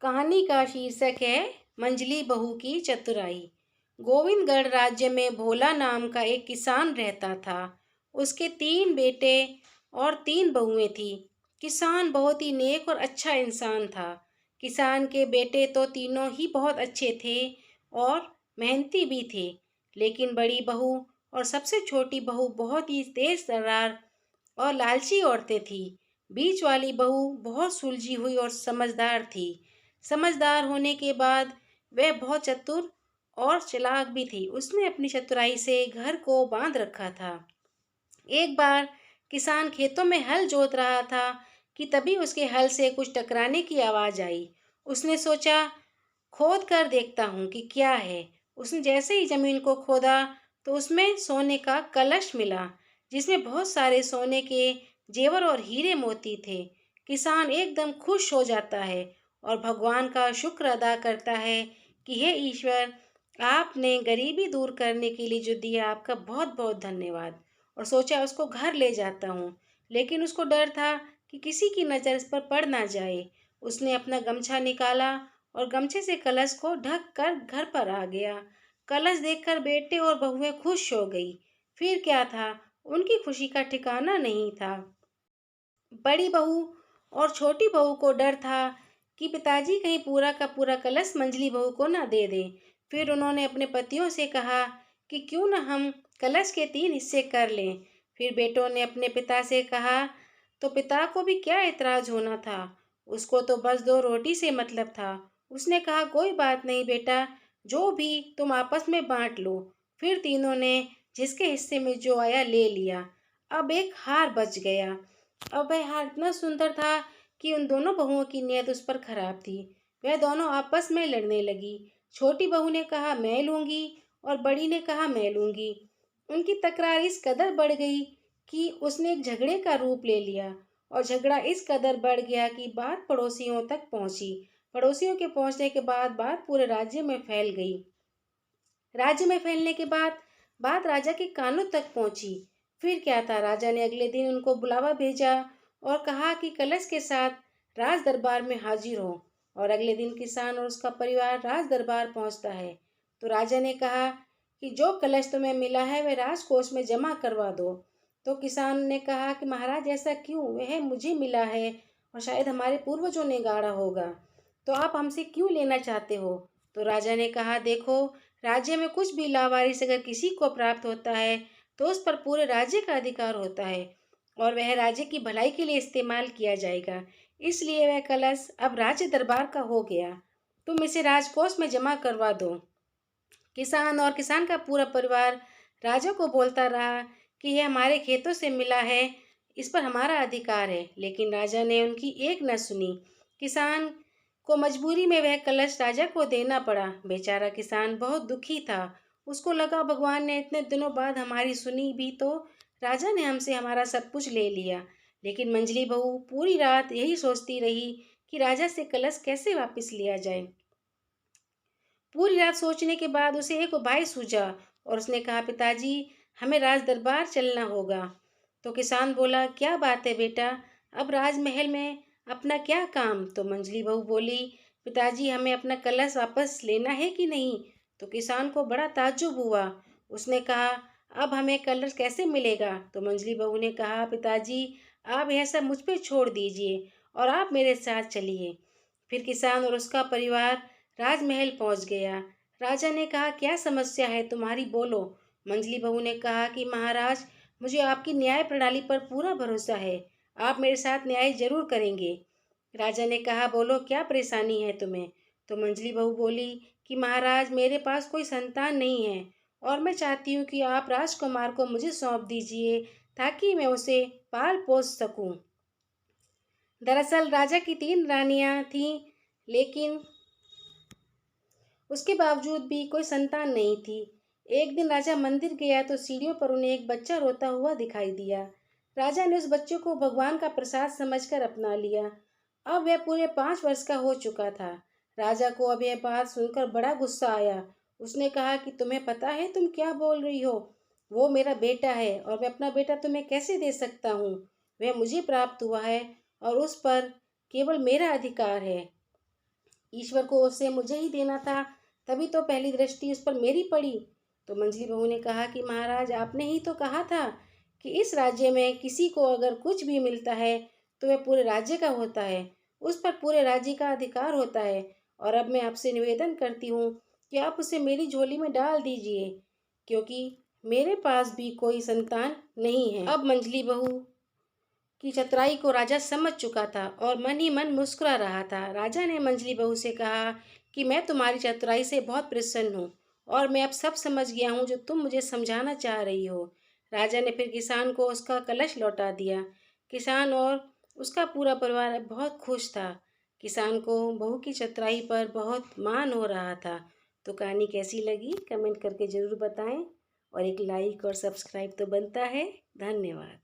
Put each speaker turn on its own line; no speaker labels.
कहानी का शीर्षक है मंझली बहू की चतुराई। गोविंदगढ़ राज्य में भोला नाम का एक किसान रहता था। उसके 3 बेटे और 3 बहुएं थी। किसान बहुत ही नेक और अच्छा इंसान था। किसान के बेटे तो तीनों ही बहुत अच्छे थे और मेहनती भी थे, लेकिन बड़ी बहू और सबसे छोटी बहू बहुत ही तेज तर्रार और लालची औरतें थी। बीच वाली बहू बहुत सुलझी हुई और समझदार थी। समझदार होने के बाद वह बहुत चतुर और चालाक भी थी। उसने अपनी चतुराई से घर को बांध रखा था। एक बार किसान खेतों में हल जोत रहा था कि तभी उसके हल से कुछ टकराने की आवाज आई। उसने सोचा, खोद कर देखता हूँ कि क्या है। उसने जैसे ही जमीन को खोदा तो उसमें सोने का कलश मिला, जिसमें बहुत सारे सोने के जेवर और हीरे मोती थे। किसान एकदम खुश हो जाता है और भगवान का शुक्र अदा करता है कि हे ईश्वर, आपने गरीबी दूर करने के लिए जो दिया, आपका बहुत बहुत धन्यवाद। और सोचा उसको घर ले जाता हूँ, लेकिन उसको डर था कि किसी की नज़र इस पर पड़ ना जाए। उसने अपना गमछा निकाला और गमछे से कलश को ढक कर घर पर आ गया। कलश देखकर बेटे और बहुएं खुश हो गई। फिर क्या था, उनकी खुशी का ठिकाना नहीं था। बड़ी बहू और छोटी बहू को डर था कि पिताजी कहीं पूरा का पूरा कलश मंझली बहू को ना दे दें। फिर उन्होंने अपने पतियों से कहा कि क्यों न हम कलश के 3 हिस्से कर लें। फिर बेटों ने अपने पिता से कहा, तो पिता को भी क्या एतराज होना था, उसको तो बस 2 रोटी से मतलब था। उसने कहा, कोई बात नहीं बेटा, जो भी तुम आपस में बांट लो। फिर तीनों ने जिसके हिस्से में जो आया ले लिया। अब एक हार बच गया। अब वह हार इतना सुंदर था कि उन दोनों बहुओं की नीयत उस पर खराब थी। वह दोनों आपस में लड़ने लगी। छोटी बहू ने कहा मैं लूंगी और बड़ी ने कहा मैं लूंगी। उनकी तकरार इस कदर बढ़ गई कि उसने एक झगड़े का रूप ले लिया और झगड़ा इस कदर बढ़ गया कि बात पड़ोसियों तक पहुंची। पड़ोसियों के पहुंचने के बाद बात पूरे राज्य में फैल गई। राज्य में फैलने के बाद बात राजा के कानों तक पहुंची। फिर क्या था, राजा ने अगले दिन उनको बुलावा भेजा और कहा कि कलश के साथ राज दरबार में हाजिर हो। और अगले दिन किसान और उसका परिवार राज दरबार पहुंचता है। तो राजा ने कहा कि जो कलश तुम्हें मिला है वह राजकोष में जमा करवा दो। तो किसान ने कहा कि महाराज ऐसा क्यों, वह मुझे मिला है और शायद हमारे पूर्वजों ने गाड़ा होगा, तो आप हमसे क्यों लेना चाहते हो। तो राजा ने कहा, देखो, राज्य में कुछ भी लावारिस अगर किसी को प्राप्त होता है तो उस पर पूरे राज्य का अधिकार होता है और वह राज्य की भलाई के लिए इस्तेमाल किया जाएगा। इसलिए वह कलश अब राज्य दरबार का हो गया। तुम इसे राजकोष में जमा करवा दो। किसान और किसान का पूरा परिवार राजा को बोलता रहा कि यह हमारे खेतों से मिला है, इस पर हमारा अधिकार है, लेकिन राजा ने उनकी एक न सुनी। किसान को मजबूरी में वह कलश राजा को देना पड़ा। बेचारा किसान बहुत दुखी था। उसको लगा, भगवान ने इतने दिनों बाद हमारी सुनी भी तो राजा ने हमसे हमारा सब कुछ ले लिया। लेकिन मंझली बहू पूरी रात यही सोचती रही कि राजा से कलश कैसे वापस लिया जाए। पूरी रात सोचने के बाद उसे एक उपाय सूझा और उसने कहा, पिताजी, हमें राज दरबार चलना होगा। तो किसान बोला, क्या बात है बेटा, अब राजमहल में अपना क्या काम। तो मंझली बहू बोली, पिताजी, हमें अपना कलश वापस लेना है कि नहीं। तो किसान को बड़ा ताज्जुब हुआ। उसने कहा, अब हमें कलश कैसे मिलेगा। तो मंझली बहू ने कहा, पिताजी, आप यह सब मुझ पे छोड़ दीजिए और आप मेरे साथ चलिए। फिर किसान और उसका परिवार राजमहल पहुंच गया। राजा ने कहा, क्या समस्या है तुम्हारी, बोलो। मंझली बहू ने कहा कि महाराज, मुझे आपकी न्याय प्रणाली पर पूरा भरोसा है, आप मेरे साथ न्याय जरूर करेंगे। राजा ने कहा, बोलो क्या परेशानी है तुम्हें। तो मंझली बहू बोली कि महाराज, मेरे पास कोई संतान नहीं है और मैं चाहती हूँ कि आप राजकुमार को मुझे सौंप दीजिए ताकि मैं उसे पाल पोस सकूं। दरअसल राजा की 3 रानियां थीं, लेकिन उसके बावजूद भी कोई संतान नहीं थी। एक दिन राजा मंदिर गया तो सीढ़ियों पर उन्हें एक बच्चा रोता हुआ दिखाई दिया। राजा ने उस बच्चे को भगवान का प्रसाद समझकर अपना लिया। अब वह पूरे 5 वर्ष का हो चुका था। राजा को अब यह बात सुनकर बड़ा गुस्सा आया। उसने कहा कि तुम्हें पता है तुम क्या बोल रही हो, वो मेरा बेटा है और मैं अपना बेटा तुम्हें कैसे दे सकता हूँ। वह मुझे प्राप्त हुआ है और उस पर केवल मेरा अधिकार है। ईश्वर को उसे मुझे ही देना था, तभी तो पहली दृष्टि उस पर मेरी पड़ी। तो मंझली बहू ने कहा कि महाराज, आपने ही तो कहा था कि इस राज्य में किसी को अगर कुछ भी मिलता है तो वह पूरे राज्य का होता है, उस पर पूरे राज्य का अधिकार होता है। और अब मैं आपसे निवेदन करती हूँ कि आप उसे मेरी झोली में डाल दीजिए, क्योंकि मेरे पास भी कोई संतान नहीं है। अब मंझली बहू की चतुराई को राजा समझ चुका था और मन ही मन मुस्कुरा रहा था। राजा ने मंझली बहू से कहा कि मैं तुम्हारी चतुराई से बहुत प्रसन्न हूँ और मैं अब सब समझ गया हूँ जो तुम मुझे समझाना चाह रही हो। राजा ने फिर किसान को उसका कलश लौटा दिया। किसान और उसका पूरा परिवार अब बहुत खुश था। किसान को बहू की चतुराई पर बहुत मान हो रहा था। तो कहानी कैसी लगी कमेंट करके ज़रूर बताएं और एक लाइक और सब्सक्राइब तो बनता है। धन्यवाद।